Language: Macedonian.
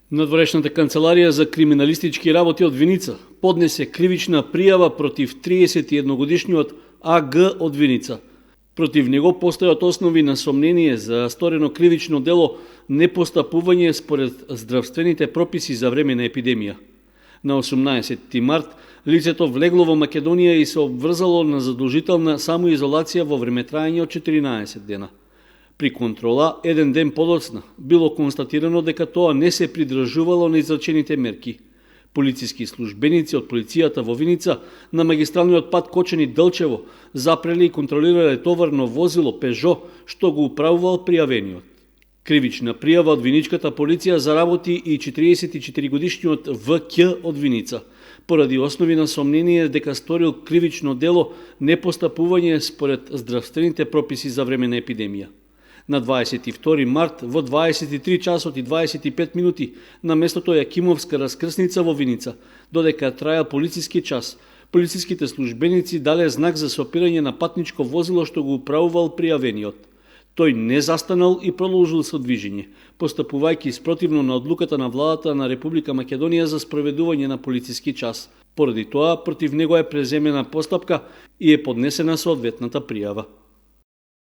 Надворешната канцеларија за криминалистички работи од Виница поднесе кривична пријава против 31-годишниот АГ од Виница. Против него постојат основи на сомнение за сторено кривично дело непостапување според здравствените прописи за време на епидемија. На 18 март лицето влегло во Македонија и се обврзало на задолжителна самоизолација во времетраење од 14 дена. При контрола, еден ден подоцна, било констатирано дека тоа не се придржувало на изречените мерки. Полициски службеници од полицијата во Виница на магистралниот пат Кочани-Делчево запрели и контролирале товарно возило Пежо, што го управувал пријавениот. Кривична пријава од виничката полиција заработи и 44-годишниот ВК од Виница, поради основи на сомнение дека сторил кривично дело непостапување според здравствените прописи за време на епидемија. На 22 март во 23 часот и 25 минути на местото Јакимовска раскрсница во Виница, додека траел полициски час, полициските службеници дале знак за сопирање на патничко возило што го управувал пријавениот. Тој не застанал и продолжил со движење, постапувајќи спротивно на одлуката на владата на Република Македонија за спроведување на полициски час. Поради тоа, против него е преземена постапка и е поднесена соодветната пријава.